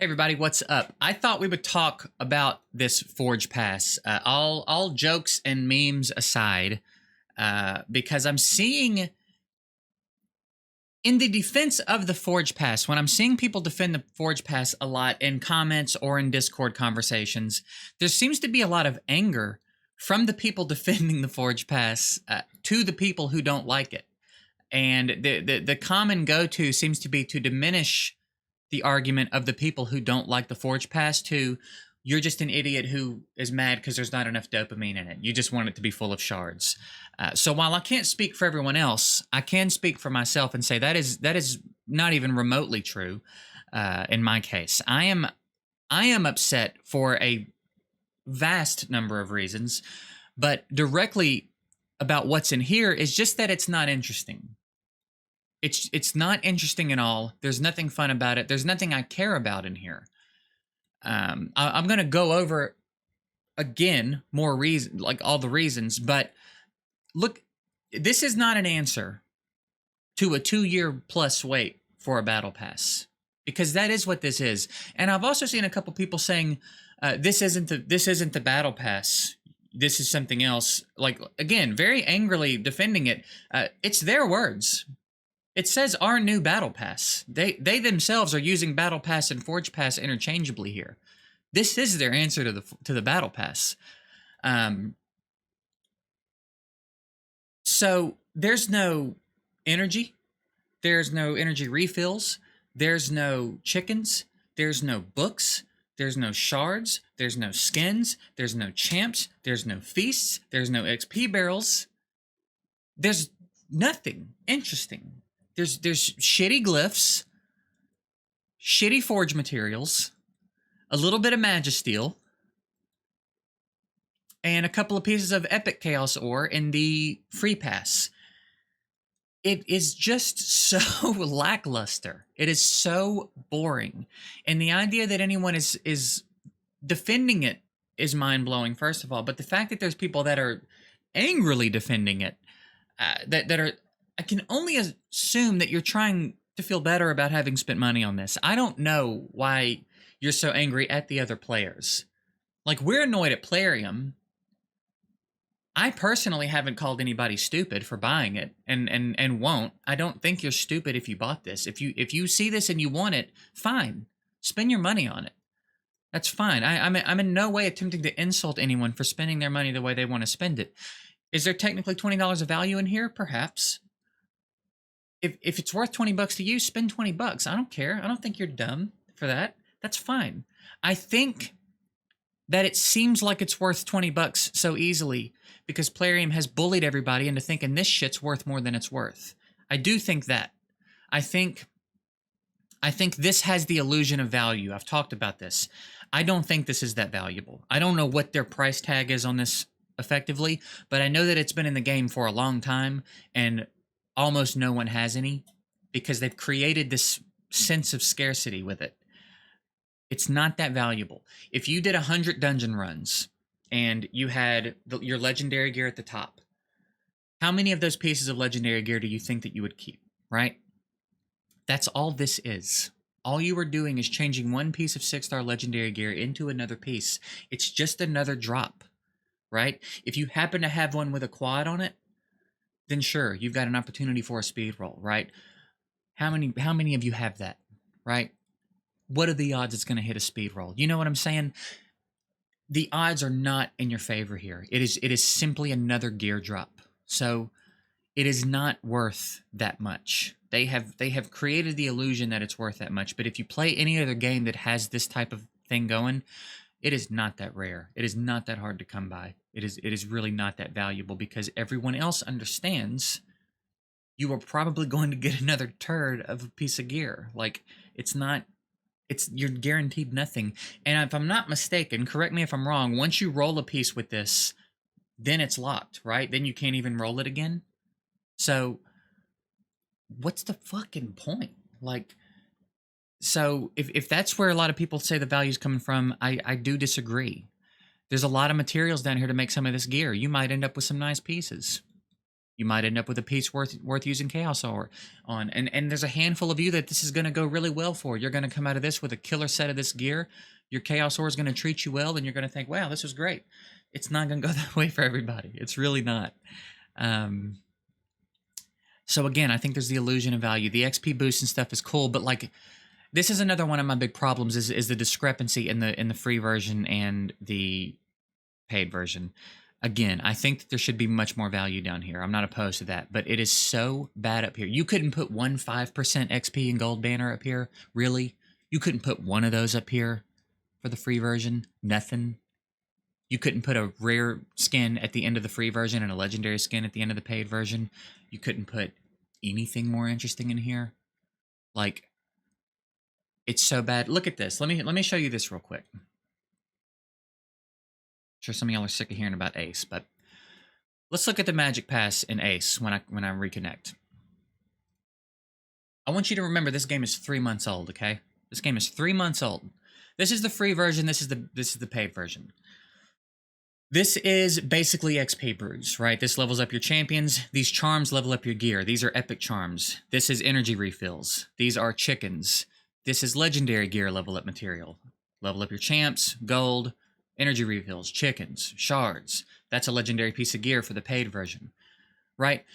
Hey everybody, what's up? I thought we would talk about this Forge Pass. All jokes and memes aside, because I'm seeing in the defense of the Forge Pass, when I'm seeing people defend the Forge Pass a lot in comments or in Discord conversations, there seems to be a lot of anger from the people defending the Forge Pass to the people who don't like it, and the common go-to seems to be to diminish the argument of the people who don't like the Forge Pass to you're just an idiot who is mad because there's not enough dopamine in it. You just want it to be full of shards. So while I can't speak for everyone else, I can speak for myself and say that is not even remotely true. In my case, I am upset for a vast number of reasons, but directly about what's in here is just that it's not interesting. It's not interesting at all. There's nothing fun about it. There's nothing I care about in here. I'm going to go over again more reason, like all the reasons, but look, this is not an answer to a 2-year plus wait for a battle pass, because that is what this is. And I've also seen a couple people saying this isn't the battle pass. This is something else. Like, again, very angrily defending it. It's their words. It says our new battle pass. They themselves are using battle pass and forge pass interchangeably here. This is their answer to the battle pass. So there's no energy. There's no energy refills. There's no chickens. There's no books. There's no shards. There's no skins. There's no champs. There's no feasts. There's no XP barrels. There's nothing interesting. There's shitty glyphs, shitty forge materials, a little bit of magisteel, and a couple of pieces of epic chaos ore in the free pass. It is just so lackluster. It is so boring. And the idea that anyone is defending it is mind-blowing, first of all. But the fact that there's people that are angrily defending it, that are... I can only assume that you're trying to feel better about having spent money on this. I don't know why you're so angry at the other players. Like, we're annoyed at Plarium. I personally haven't called anybody stupid for buying it, and won't. I don't think you're stupid if you bought this. If you see this and you want it, fine. Spend your money on it. That's fine. I'm in no way attempting to insult anyone for spending their money the way they want to spend it. Is there technically $20 of value in here? Perhaps. If it's worth $20 to you, spend $20. I don't care. I don't think you're dumb for that. That's fine. I think that it seems like it's worth $20 so easily because Plarium has bullied everybody into thinking this shit's worth more than it's worth. I do think that. I think this has the illusion of value. I've talked about this. I don't think this is that valuable. I don't know what their price tag is on this effectively, but I know that it's been in the game for a long time, and almost no one has any because they've created this sense of scarcity with it. It's not that valuable. If you did 100 dungeon runs and you had your legendary gear at the top, how many of those pieces of legendary gear do you think that you would keep, right? That's all this is. All you are doing is changing one piece of 6-star legendary gear into another piece. It's just another drop, right? If you happen to have one with a quad on it, then sure, you've got an opportunity for a speed roll, right? How many of you have that, right? What are the odds it's going to hit a speed roll? You know what I'm saying? The odds are not in your favor here. It is simply another gear drop. So it is not worth that much. They have created the illusion that it's worth that much, but if you play any other game that has this type of thing going, it is not that rare. It is not that hard to come by. It is really not that valuable because everyone else understands you are probably going to get another turd of a piece of gear. Like, you're guaranteed nothing. And if I'm not mistaken, correct me if I'm wrong, once you roll a piece with this, then it's locked, right? Then you can't even roll it again. So what's the fucking point? Like, so if that's where a lot of people say the value's coming from, I do disagree. There's a lot of materials down here to make some of this gear. You might end up with some nice pieces. You might end up with a piece worth using Chaos Ore on. And there's a handful of you that this is going to go really well for. You're going to come out of this with a killer set of this gear. Your Chaos Ore is going to treat you well, and you're going to think, wow, this was great. It's not going to go that way for everybody. It's really not. So again, I think there's the illusion of value. The XP boost and stuff is cool, but like, this is another one of my big problems is the discrepancy in the free version and the paid version. Again, I think that there should be much more value down here. I'm not opposed to that, but it is so bad up here. You couldn't put 5% XP and gold banner up here, really? You couldn't put one of those up here for the free version? Nothing. You couldn't put a rare skin at the end of the free version and a legendary skin at the end of the paid version. You couldn't put anything more interesting in here. Like, it's so bad. Look at this. Let me show you this real quick. I'm sure some of y'all are sick of hearing about Ace, but let's look at the Magic Pass in Ace when I reconnect. I want you to remember this game is 3 months old, okay? This game is 3 months old. This is the free version, this is the paid version. This is basically XP brews, right? This levels up your champions. These charms level up your gear. These are epic charms. This is energy refills. These are chickens. This is legendary gear level up material. Level up your champs, gold, energy refills, chickens, shards. That's a legendary piece of gear for the paid version, right?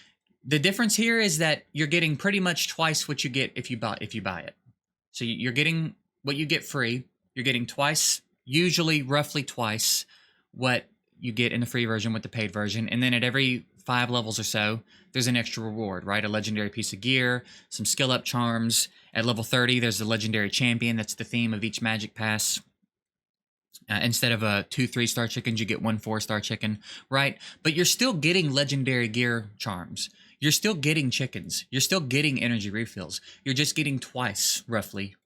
The difference here is that you're getting pretty much twice what you get if you buy it. So you're getting what you get free. You're getting twice, usually roughly twice, what you get in the free version with the paid version. And then at every 5 levels or so, there's an extra reward, right? A legendary piece of gear, some skill up charms. At level 30, there's a legendary champion. That's the theme of each Magic Pass. Instead of a 2 3-star chickens, you get 1 4-star chicken, right? But you're still getting legendary gear charms. You're still getting chickens. You're still getting energy refills. You're just getting twice, roughly.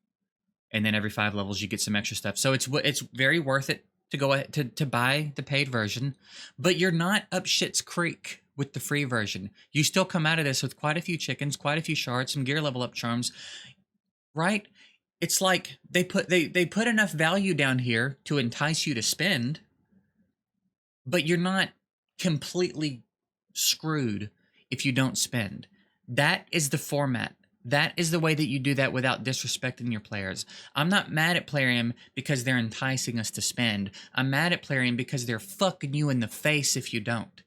And then every 5 levels, you get some extra stuff. So it's very worth it to go ahead to buy the paid version. But you're not up shit's creek with the free version. You still come out of this with quite a few chickens, quite a few shards, some gear level up charms, right? It's like they put enough value down here to entice you to spend, but you're not completely screwed if you don't spend. That is the format. That is the way that you do that without disrespecting your players. I'm not mad at Plarium because they're enticing us to spend. I'm mad at Plarium because they're fucking you in the face if you don't.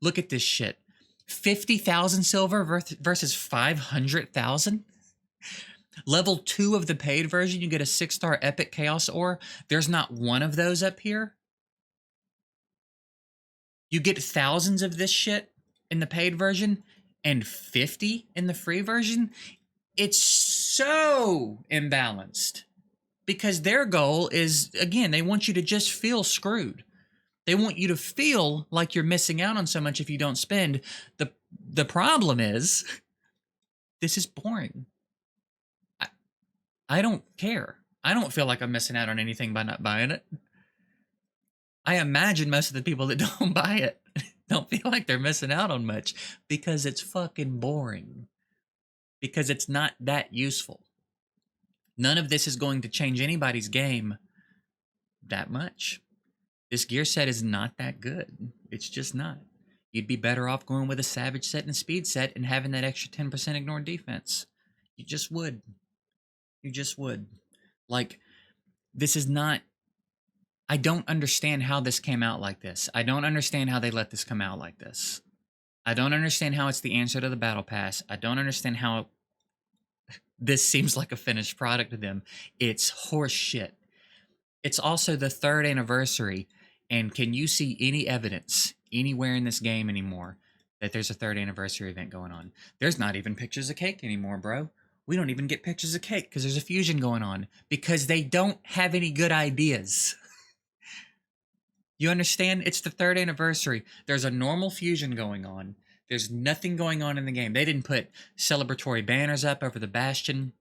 Look at this shit. 50,000 silver versus 500,000? Level 2 of the paid version, you get a 6-star epic chaos ore. There's not one of those up here. You get thousands of this shit in the paid version and 50 in the free version. It's so imbalanced because their goal is, again, they want you to just feel screwed. They want you to feel like you're missing out on so much if you don't spend. The problem is, this is boring. I don't care. I don't feel like I'm missing out on anything by not buying it. I imagine most of the people that don't buy it don't feel like they're missing out on much because it's fucking boring. Because it's not that useful. None of this is going to change anybody's game that much. This gear set is not that good. It's just not. You'd be better off going with a savage set and a speed set and having that extra 10% ignored defense. You just would. You just would. Like, this is not... I don't understand how this came out like this. I don't understand how they let this come out like this. I don't understand how it's the answer to the battle pass. I don't understand how this seems like a finished product to them. It's horse shit. It's also the 3rd anniversary, and can you see any evidence anywhere in this game anymore that there's a 3rd anniversary event going on? There's not even pictures of cake anymore, bro. We don't even get pictures of cake because there's a fusion going on because they don't have any good ideas. You understand? It's the 3rd anniversary. There's a normal fusion going on. There's nothing going on in the game. They didn't put celebratory banners up over the bastion.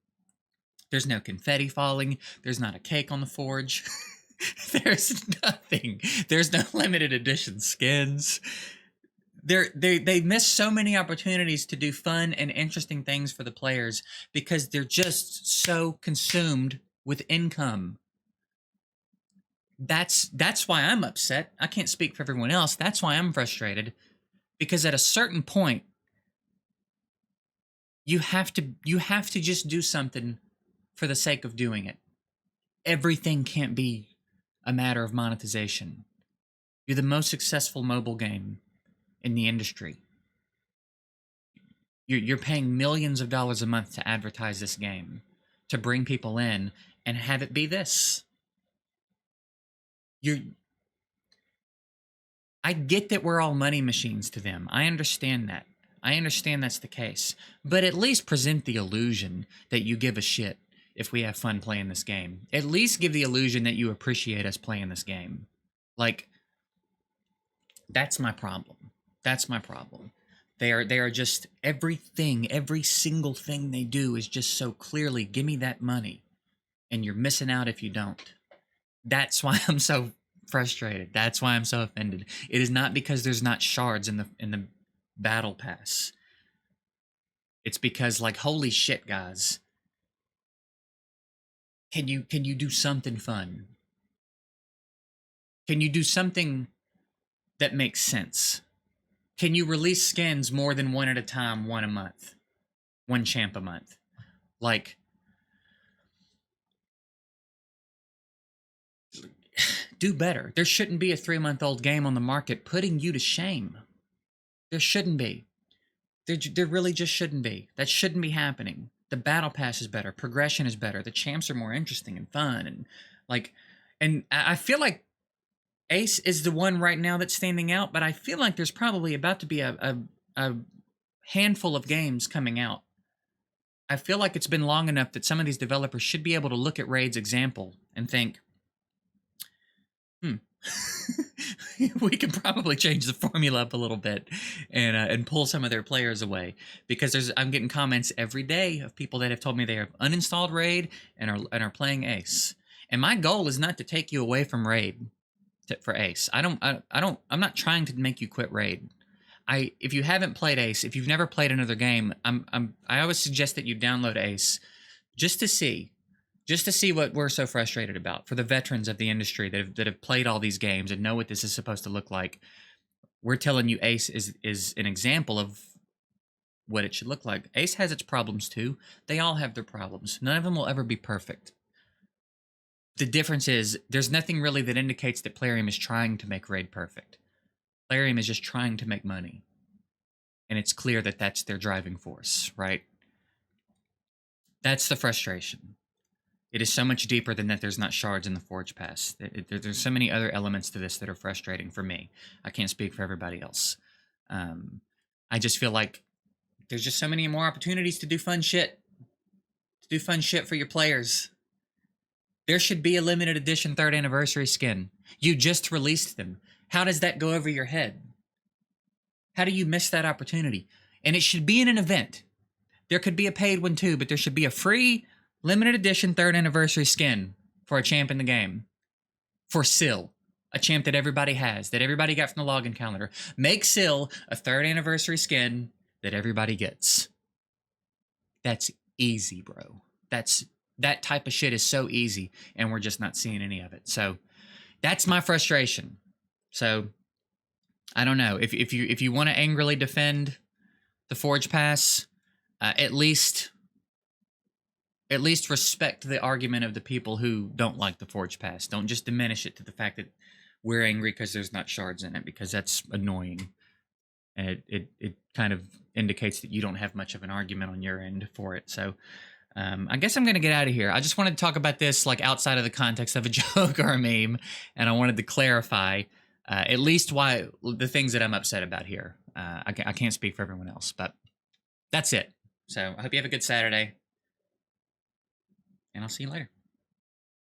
There's no confetti falling. There's not a cake on the forge. There's nothing. There's no limited edition skins. They miss so many opportunities to do fun and interesting things for the players because they're just so consumed with income. That's why I'm upset. I can't speak for everyone else. That's why I'm frustrated. Because at a certain point, you have to just do something for the sake of doing it. Everything can't be a matter of monetization. You're the most successful mobile game in the industry. You're paying millions of dollars a month to advertise this game, to bring people in and have it be this. I get that we're all money machines to them. I understand that. I understand that's the case. But at least present the illusion that you give a shit if we have fun playing this game. At least give the illusion that you appreciate us playing this game. Like, that's my problem. That's my problem. They are just everything, every single thing they do is just so clearly, give me that money. And you're missing out if you don't. That's why I'm so frustrated. That's why I'm so offended. It is not because there's not shards in the battle pass. It's because, like, holy shit, guys. Can you do something fun? Can you do something that makes sense? Can you release skins more than one at a time, one a month? One champ a month? Like, do better. There shouldn't be a 3-month-old game on the market putting you to shame. There shouldn't be. There really just shouldn't be. That shouldn't be happening. The battle pass is better. Progression is better. The champs are more interesting and fun. And I feel like Ace is the one right now that's standing out, but I feel like there's probably about to be a handful of games coming out. I feel like it's been long enough that some of these developers should be able to look at Raid's example and think, we can probably change the formula up a little bit and pull some of their players away, because I'm getting comments every day of people that have told me they have uninstalled Raid and are playing Ace. And my goal is not to take you away from Raid for Ace. I'm not trying to make you quit Raid. If you haven't played Ace, if you've never played another game, I always suggest that you download Ace just to see what we're so frustrated about. For the veterans of the industry that have played all these games and know what this is supposed to look like, we're telling you Ace is an example of what it should look like. Ace has its problems too. They all have their problems. None of them will ever be perfect. The difference is there's nothing really that indicates that Plarium is trying to make Raid perfect. Plarium is just trying to make money. And it's clear that that's their driving force, right? That's the frustration. It is so much deeper than that there's not shards in the Forge Pass. There's so many other elements to this that are frustrating for me. I can't speak for everybody else. I just feel like there's just so many more opportunities to do fun shit. To do fun shit for your players. There should be a limited edition 3rd anniversary skin. You just released them. How does that go over your head? How do you miss that opportunity? And it should be in an event. There could be a paid one too, but there should be a free limited edition 3rd anniversary skin for a champ in the game. For Syl, a champ that everybody has, that everybody got from the login calendar. Make Syl a 3rd anniversary skin that everybody gets. That's easy, bro. That type of shit is so easy, and we're just not seeing any of it. So that's my frustration. So I don't know. If you want to angrily defend the Forge Pass, at least respect the argument of the people who don't like the Forge Pass. Don't just diminish it to the fact that we're angry because there's not shards in it, because that's annoying. And it kind of indicates that you don't have much of an argument on your end for it. So I guess I'm going to get out of here. I just wanted to talk about this like outside of the context of a joke or a meme, and I wanted to clarify at least why the things that I'm upset about here. I can't speak for everyone else, but that's it. So I hope you have a good Saturday, and I'll see you later.